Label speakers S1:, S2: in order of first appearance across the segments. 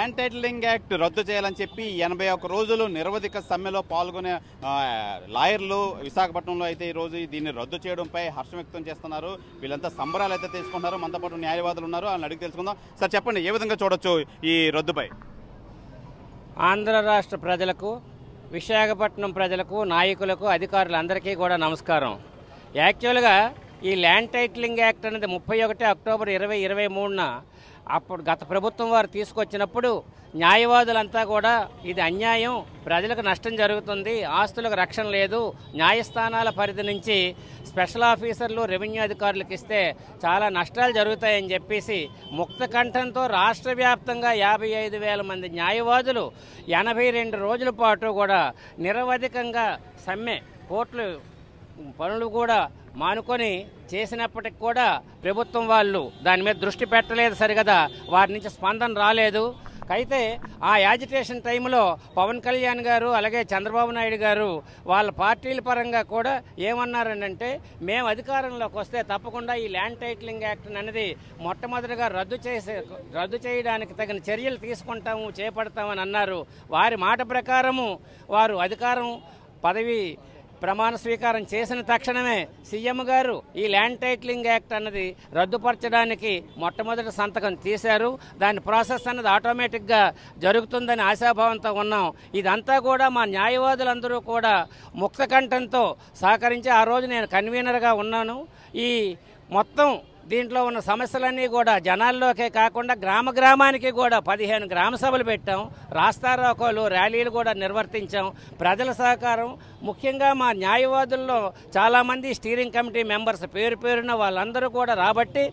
S1: Land titling act రద్దు చేయాలని చెప్పి 81 రోజులు నిరవధిక సమ్మెలో పాల్గొనే లాయర్లు విశాఖపట్నంలో అయితే ఈరోజు దీన్ని రద్దు చేయడంపై హర్షం వ్యక్తం చేస్తున్నారు. వీళ్ళంతా సంబరాలు అయితే తీసుకుంటున్నారు. మనతో పాటు న్యాయవాదులు ఉన్నారు, వాళ్ళని అడిగి తెలుసుకుందాం. సార్ చెప్పండి, ఏ విధంగా చూడొచ్చు ఈ రద్దుపై?
S2: ఆంధ్ర రాష్ట్ర ప్రజలకు, విశాఖపట్నం ప్రజలకు, నాయకులకు, అధికారులందరికీ కూడా నమస్కారం. యాక్చువల్గా ఈ ల్యాండ్ టైటిలింగ్ యాక్ట్ అనేది 31 అక్టోబర్ 2023న అప్పుడు గత ప్రభుత్వం వారు తీసుకొచ్చినప్పుడు న్యాయవాదులంతా కూడా ఇది అన్యాయం, ప్రజలకు నష్టం జరుగుతుంది, ఆస్తులకు రక్షణ లేదు, న్యాయస్థానాల పరిధి నుంచి స్పెషల్ ఆఫీసర్లు, రెవెన్యూ అధికారులకు ఇస్తే చాలా నష్టాలు జరుగుతాయని చెప్పేసి ముక్త కంఠంతో రాష్ట్ర వ్యాప్తంగా 55,000 మంది న్యాయవాదులు 82 రోజుల పాటు కూడా నిరవధికంగా సమ్మె, కోర్టులు పనులు కూడా మానుకొని చేసినప్పటికి కూడా ప్రభుత్వం వాళ్ళు దాని మీద దృష్టి పెట్టలేదు సరిగదా, వారి నుంచి స్పందన రాలేదు. అయితే ఆ యాజిటేషన్ టైంలో పవన్ కళ్యాణ్ గారు అలాగే చంద్రబాబు నాయుడు గారు వాళ్ళ పార్టీల పరంగా కూడా ఏమన్నారంటే, మేము అధికారంలోకి వస్తే తప్పకుండా ఈ ల్యాండ్ టైటిలింగ్ యాక్ట్ అనేది మొట్టమొదటిగా రద్దు చేయడానికి తగిన చర్యలు తీసుకుంటాము, చేపడతామని అన్నారు. వారి మాట ప్రకారము వారు అధికారం పదవి ప్రమాణ స్వీకారం చేసిన తక్షణమే సీఎం గారు ఈ ల్యాండ్ టైటిలింగ్ యాక్ట్ అన్నది రద్దుపరచడానికి మొట్టమొదటి సంతకం తీశారు. దాని ప్రాసెస్ అన్నది ఆటోమేటిక్గా జరుగుతుందని ఆశాభావంతో ఉన్నాం. ఇదంతా కూడా మా న్యాయవాదులందరూ కూడా ముక్త కంఠంతో సహకరించి ఆ రోజు నేను కన్వీనర్గా ఉన్నాను. ఈ మొత్తం దీంట్లో ఉన్న సమస్యలన్నీ కూడా జనాల్లోకే కాకుండా గ్రామానికి కూడా 15 గ్రామ సభలు పెట్టాం, రాస్తారోకోలు, ర్యాలీలు కూడా నిర్వర్తించాం. ప్రజల సహకారం ముఖ్యంగా మా న్యాయవాదుల్లో చాలామంది స్టీరింగ్ కమిటీ మెంబర్స్ పేరున వాళ్ళందరూ కూడా రాబట్టి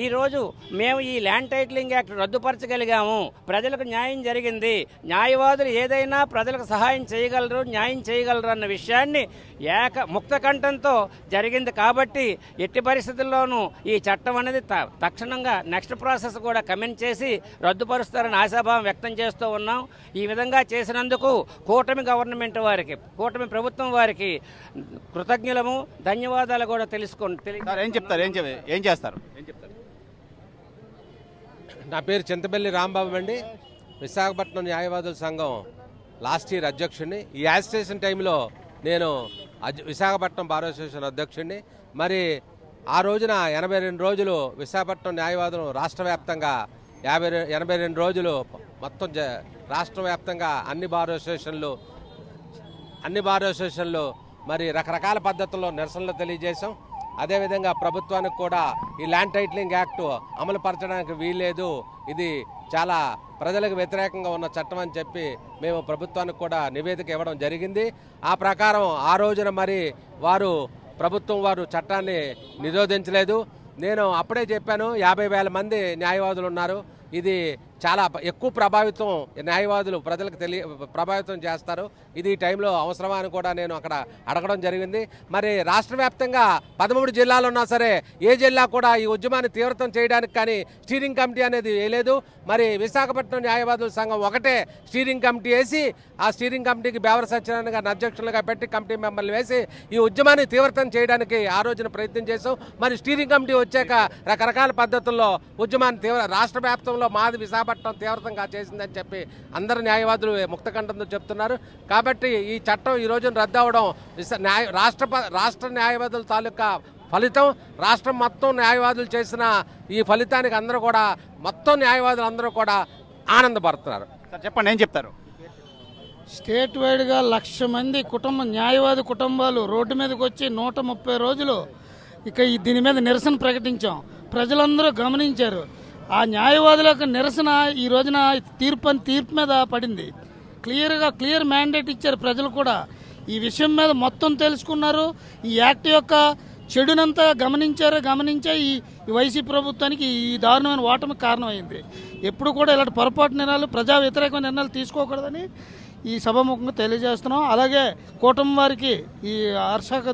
S2: ఈరోజు మేము ఈ ల్యాండ్ టైటిలింగ్ యాక్ట్ రద్దుపరచగలిగాము, ప్రజలకు న్యాయం జరిగింది, న్యాయవాదులు ఏదైనా ప్రజలకు సహాయం చేయగలరు, న్యాయం చేయగలరు అన్న విషయాన్ని ముక్త కంఠంతో జరిగింది. కాబట్టి ఎట్టి పరిస్థితుల్లోనూ ఈ చట్టం అనేది తక్షణంగా నెక్స్ట్ ప్రాసెస్ కూడా కమెంట్ చేసి రద్దుపరుస్తారని ఆశాభావం వ్యక్తం చేస్తూ ఉన్నాం. ఈ విధంగా చేసినందుకు కూటమి గవర్నమెంట్ వారికి, కూటమి ప్రభుత్వం వారికి కృతజ్ఞులము, ధన్యవాదాలు కూడా
S1: ఏం చేస్తారు?
S3: నా పేరు చింతపల్లి రాంబాబు అండి, విశాఖపట్నం న్యాయవాదుల సంఘం లాస్ట్ ఇయర్ అధ్యక్షుడిని. ఈ యాజిటేషన్ టైంలో నేను విశాఖపట్నం బార్ అసోసియేషన్ అధ్యక్షుడిని. మరి ఆ రోజున 82 రోజులు విశాఖపట్నం న్యాయవాదులు రాష్ట్ర వ్యాప్తంగా 82 రోజులు మొత్తం రాష్ట్ర వ్యాప్తంగా అన్ని బార్ అసోసియేషన్లు మరి రకరకాల పద్ధతుల్లో నిరసనలు తెలియజేశాం. అదేవిధంగా ప్రభుత్వానికి కూడా ఈ ల్యాండ్ టైటిలింగ్ యాక్ట్ అమలు పరచడానికి వీల్లేదు, ఇది చాలా ప్రజలకు వ్యతిరేకంగా ఉన్న చట్టం అని చెప్పి మేము ప్రభుత్వానికి కూడా నివేదిక ఇవ్వడం జరిగింది. ఆ ప్రకారం ఆ రోజున మరి ప్రభుత్వం వారు చట్టాన్ని నిరోధించలేదు. నేను అప్పుడే చెప్పాను, 50,000 మంది న్యాయవాదులు ఉన్నారు, ఇది చాలా ఎక్కువ న్యాయవాదులు ప్రజలకు ప్రభావితం చేస్తారు, ఇది ఈ టైంలో అవసరమా అని కూడా నేను అక్కడ అడగడం జరిగింది. మరి రాష్ట్ర వ్యాప్తంగా 13 జిల్లాలు ఉన్నా సరే ఏ జిల్లా కూడా ఈ ఉద్యమాన్ని తీవ్రతం చేయడానికి కానీ స్టీరింగ్ కమిటీ అనేది వేయలేదు. మరి విశాఖపట్నం న్యాయవాదుల సంఘం ఒకటే స్టీరింగ్ కమిటీ వేసి, ఆ స్టీరింగ్ కమిటీకి బేవర సత్యనారాయణ గారిని అధ్యక్షులుగా పెట్టి కమిటీ మెంబర్లు వేసి ఈ ఉద్యమాన్ని తీవ్రతం చేయడానికి ఆ రోజున ప్రయత్నం చేశాం. మరి స్టీరింగ్ కమిటీ వచ్చాక రకరకాల పద్ధతుల్లో ఉద్యమాన్ని రాష్ట్ర వ్యాప్తంలో మాది విశాఖపట్నం తీవ్రతంగా చేసిందని చెప్పి అందరు న్యాయవాదులు ముక్తకంఠంతో చెప్తున్నారు. కాబట్టి ఈ చట్టం ఈ రోజున రద్దు అవడం రాష్ట్ర న్యాయవాదుల తాలూకా ఫలితం. రాష్ట్రం మొత్తం న్యాయవాదులు చేసిన ఈ ఫలితానికి మొత్తం న్యాయవాదులు అందరూ కూడా ఆనందపడుతున్నారు.
S1: చెప్పండి, ఏం చెప్తారు?
S4: స్టేట్ వైడ్గా 1,00,000 మంది న్యాయవాది కుటుంబాలు రోడ్డు మీదకి వచ్చి 130 రోజులు దీని మీద నిరసన ప్రకటించాం. ప్రజలందరూ గమనించారు. ఆ న్యాయవాదుల యొక్క నిరసన ఈ రోజున తీర్పు మీద పడింది. క్లియర్ మ్యాండేట్ ఇచ్చారు. ప్రజలు కూడా ఈ విషయం మీద మొత్తం తెలుసుకున్నారు. ఈ యాక్ట్ యొక్క చెడునంతా గమనించే ఈ వైసీపీ ప్రభుత్వానికి ఈ దారుణమైన ఓటమికి కారణమైంది. ఎప్పుడు కూడా ఇలాంటి పొరపాటు నిర్ణయాలు, ప్రజా వ్యతిరేకమైన నిర్ణయాలు తీసుకోకూడదని ఈ సభాముఖంగా తెలియజేస్తున్నాం. అలాగే కూటమి వారికి ఈ హర్షక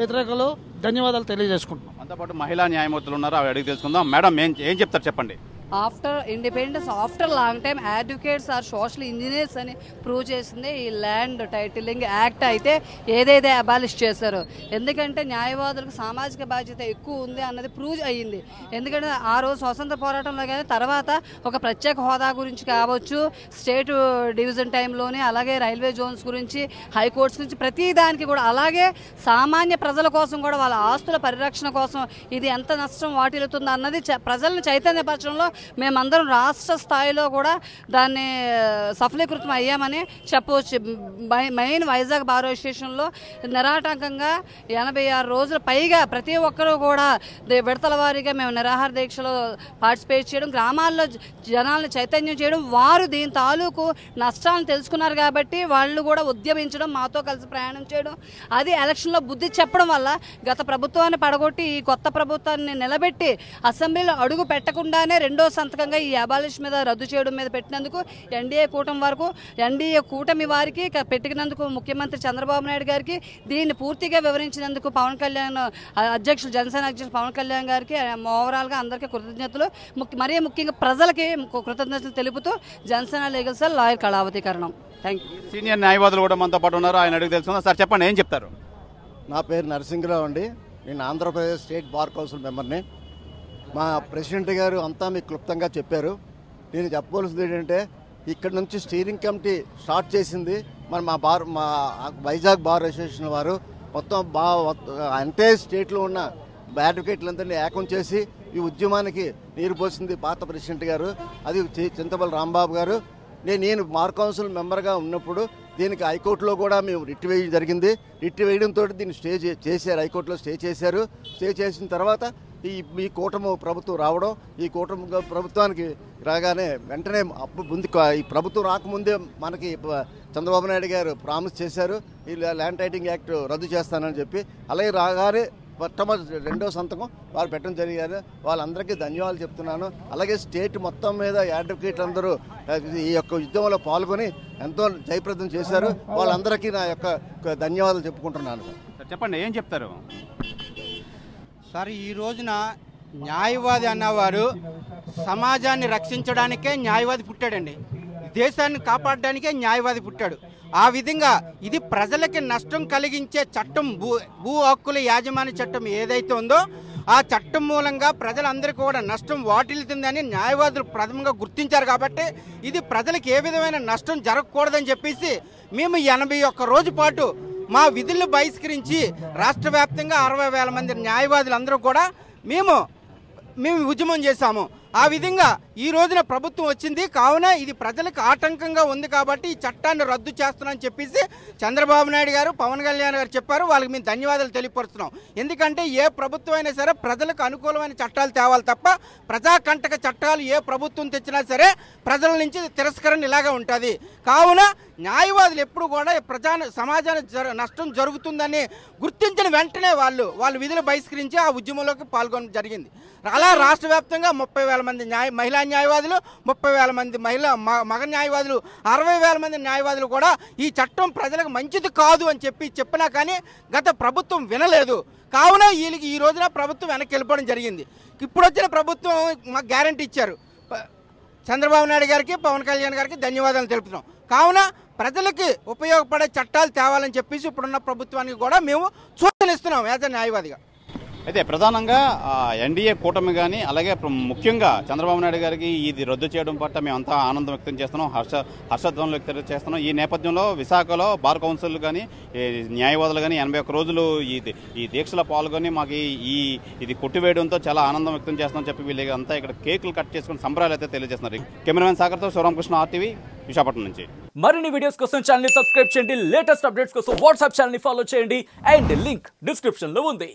S4: వ్యతిరేకలు ధన్యవాదాలు తెలియజేసుకుంటున్నాం.
S1: అంతపాటు మహిళా న్యాయమూర్తులు ఉన్నారు, అవి అడిగి తెలుసుకుందాం. మేడం, ఏం చెప్తారు చెప్పండి.
S5: After independence after long time advocates are social engineers అని ప్రూవ్ చేసింది ఈ ల్యాండ్ టైటిలింగ్ యాక్ట్ అయితే ఏదైతే అబాలిష్ చేశారో. ఎందుకంటే న్యాయవాదులకు సామాజిక బాధ్యత ఎక్కువ ఉంది అన్నది ప్రూవ్ అయ్యింది. ఎందుకంటే ఆ రోజు స్వతంత్ర పోరాటంలో కానీ తర్వాత ఒక ప్రత్యేక హోదా గురించి కావచ్చు, స్టేట్ డివిజన్ టైంలోనే, అలాగే రైల్వే జోన్స్ గురించి, హైకోర్ట్స్ గురించి, ప్రతి దానికి కూడా, అలాగే సామాన్య ప్రజల కోసం కూడా వాళ్ళ ఆస్తుల పరిరక్షణ కోసం ఇది ఎంత నష్టం వాటిల్లుతుంది అన్నది ప్రజలను చైతన్యపరచడంలో మేమందరం రాష్ట్ర స్థాయిలో కూడా దాన్ని సఫలీకృతం అయ్యామని చెప్పవచ్చు. మెయిన్ వైజాగ్ బార్ అసోసియేషన్లో నిరాటంకంగా 86 రోజుల పైగా ప్రతి ఒక్కరూ కూడా విడతల వారీగా మేము నిరాహార దీక్షలో పార్టిసిపేట్ చేయడం, గ్రామాల్లో జనాలను చైతన్యం చేయడం, వారు దీని తాలూకు నష్టాలను తెలుసుకున్నారు కాబట్టి వాళ్ళు కూడా ఉద్యమించడం, మాతో కలిసి ప్రయాణం చేయడం, అది ఎలక్షన్లో బుద్ధి చెప్పడం వల్ల గత ప్రభుత్వాన్ని పడగొట్టి ఈ కొత్త ప్రభుత్వాన్ని నిలబెట్టి అసెంబ్లీలో అడుగు పెట్టకుండానే రెండో సంతకంగా ఈ అబాలిష్ మీద రద్దు చేయడం మీద పెట్టినందుకు ఎన్డీఏ కూటమి వారికి పెట్టినందుకు ముఖ్యమంత్రి చంద్రబాబు నాయుడు గారికి, దీన్ని పూర్తిగా వివరించినందుకు పవన్ కళ్యాణ్ జనసేన అధ్యక్షులు పవన్ కళ్యాణ్ గారికి ఓవరాల్గా అందరికీ కృతజ్ఞతలు, మరీ ముఖ్యంగా ప్రజలకి కృతజ్ఞతలు తెలుపుతూ జనసేన లీగల్ సెల్ లాయర్ కళావతీకరణం. Thank you.
S1: సీనియర్ న్యాయవాదులు కూడా మనతో పాటు ఉన్నారు, ఆయన అడిగి తెలుసుకుందాం. సార్ చెప్పండి, ఏం చెప్తారు?
S6: నా పేరు నరసింహరావు అండి. నేను ఆంధ్రప్రదేశ్ స్టేట్ బార్ కౌన్సిల్ మెంబర్ని. మా ప్రెసిడెంట్ గారు అంతా మీకు క్లుప్తంగా చెప్పారు. నేను చెప్పవలసింది ఏంటంటే, ఇక్కడ నుంచి స్టీరింగ్ కమిటీ స్టార్ట్ చేసింది మా వైజాగ్ బార్ అసోసియేషన్ వారు. మొత్తం ఎంటైర్ స్టేట్లో ఉన్న అడ్వకేట్లందరినీ ఏకం చేసి ఈ ఉద్యమానికి నీరు పోసింది పాత ప్రెసిడెంట్ గారు, అది చింతపల్లి రాంబాబు గారు. నేను బార్ కౌన్సిల్ మెంబర్గా ఉన్నప్పుడు దీనికి హైకోర్టులో కూడా మేము రిట్ వేయడం జరిగింది. రిట్ వేయడంతో దీన్ని స్టే చేశారు, హైకోర్టులో స్టే చేశారు. స్టే చేసిన తర్వాత ఈ కూటమి ప్రభుత్వం రావడం, ఈ కూటమి ప్రభుత్వానికి రాగానే వెంటనే ముందు ఈ ప్రభుత్వం రాకముందే మనకి చంద్రబాబు నాయుడు గారు ప్రామిస్ చేశారు, ఈ ల్యాండ్ టైటిలింగ్ యాక్ట్ రద్దు చేస్తానని చెప్పి. అలాగే రాగానే మొట్టమొదటి రెండో సంతకం వారు పెట్టడం జరిగారు. వాళ్ళందరికీ ధన్యవాదాలు చెప్తున్నాను. అలాగే స్టేట్ మొత్తం మీద అడ్వకేట్లు అందరూ ఈ యొక్క యుద్ధంలో పాల్గొని ఎంతో జయప్రదం చేశారు. వాళ్ళందరికీ నా యొక్క ధన్యవాదాలు చెప్పుకుంటున్నాను.
S1: చెప్పండి, ఏం చెప్తారు?
S7: సార్, ఈ రోజున న్యాయవాది అన్నవారు సమాజాన్ని రక్షించడానికే న్యాయవాది పుట్టాడండి, దేశాన్ని కాపాడడానికే న్యాయవాది పుట్టాడు. ఆ విధంగా ఇది ప్రజలకి నష్టం కలిగించే చట్టం, భూ హక్కుల యాజమాన్య చట్టం ఏదైతే ఉందో ఆ చట్టం మూలంగా ప్రజలందరికీ కూడా నష్టం వాటిల్లుతుందని న్యాయవాదులు ప్రథమంగా గుర్తించారు. కాబట్టి ఇది ప్రజలకు ఏ విధమైన నష్టం జరగకూడదని చెప్పేసి మేము 81 రోజు పాటు మా విధులను బహిష్కరించి రాష్ట్ర వ్యాప్తంగా 60,000 మంది న్యాయవాదులందరూ కూడా మేము ఉద్యమం చేశాము. ఆ విధంగా ఈ రోజున ప్రభుత్వం వచ్చింది, కావున ఇది ప్రజలకు ఆటంకంగా ఉంది కాబట్టి ఈ చట్టాన్ని రద్దు చేస్తున్నామని చెప్పేసి చంద్రబాబు నాయుడు గారు, పవన్ కళ్యాణ్ గారు చెప్పారు. వాళ్ళకి మేము ధన్యవాదాలు తెలియపరుస్తున్నాం. ఎందుకంటే ఏ ప్రభుత్వం అయినా సరే ప్రజలకు అనుకూలమైన చట్టాలు తేవాలి తప్ప ప్రజాకంటక చట్టాలు ఏ ప్రభుత్వం తెచ్చినా సరే ప్రజల నుంచి తిరస్కరణ ఇలాగే ఉంటుంది. కావున న్యాయవాదులు ఎప్పుడు కూడా సమాజానికి నష్టం జరుగుతుందని గుర్తించిన వెంటనే వాళ్ళు విధులు బహిష్కరించి ఆ ఉద్యమంలోకి పాల్గొనడం జరిగింది. అలా రాష్ట్ర వ్యాప్తంగా 30,000 మంది మహిళా న్యాయవాదులు, 30,000 మంది మగ న్యాయవాదులు, 60,000 మంది న్యాయవాదులు కూడా ఈ చట్టం ప్రజలకు మంచిది కాదు అని చెప్పినా కానీ గత ప్రభుత్వం వినలేదు. కావున వీళ్ళకి ఈ రోజున ప్రభుత్వం వెనక్కి వెళ్ళిపోవడం జరిగింది. ఇప్పుడు వచ్చిన ప్రభుత్వం మాకు గ్యారంటీ ఇచ్చారు. చంద్రబాబు నాయుడు గారికి, పవన్ కళ్యాణ్ గారికి ధన్యవాదాలు తెలుపుతున్నాం. కావున ప్రజలకి ఉపయోగపడే చట్టాలు తేవాలని చెప్పేసి ఇప్పుడున్న ప్రభుత్వానికి కూడా మేము సూచనలిస్తున్నాం యాజ్ ఎ న్యాయవాదిగా.
S1: అయితే ప్రధానంగా ఎన్డీఏ కూటమి కానీ, అలాగే ముఖ్యంగా చంద్రబాబు నాయుడు గారికి ఇది రద్దు చేయడం పట్ల మేమంతా ఆనందం వ్యక్తం చేస్తున్నాం, హర్షధ్వనులు వ్యక్తం చేస్తున్నాం. ఈ నేపథ్యంలో విశాఖలో బార్ కౌన్సిల్ కానీ, న్యాయవాదులు కానీ 81 రోజులు ఈ దీక్షలో పాల్గొని మాకు ఇది కొట్టివేయడంతో చాలా ఆనందం వ్యక్తం చేస్తున్నాం చెప్పి వీళ్ళకి అంతా ఇక్కడ కేకులు కట్ చేసుకుని సంబరాలు అయితే తెలియజేస్తున్నారు. కెమెరామెన్ సాగర్తో శివరామకృష్ణ, RTV, విశాఖపట్నం నుంచి.
S8: మరిన్ని వీడియోస్ కోసం ఛానల్ ని సబ్స్క్రైబ్ చేయండి, లేటెస్ట్ అప్డేట్స్ కోసం వాట్సాప్ ఛానల్ ని ఫాలో చేయండి, అండ్ లింక్ డిస్క్రిప్షన్ లో ఉంది.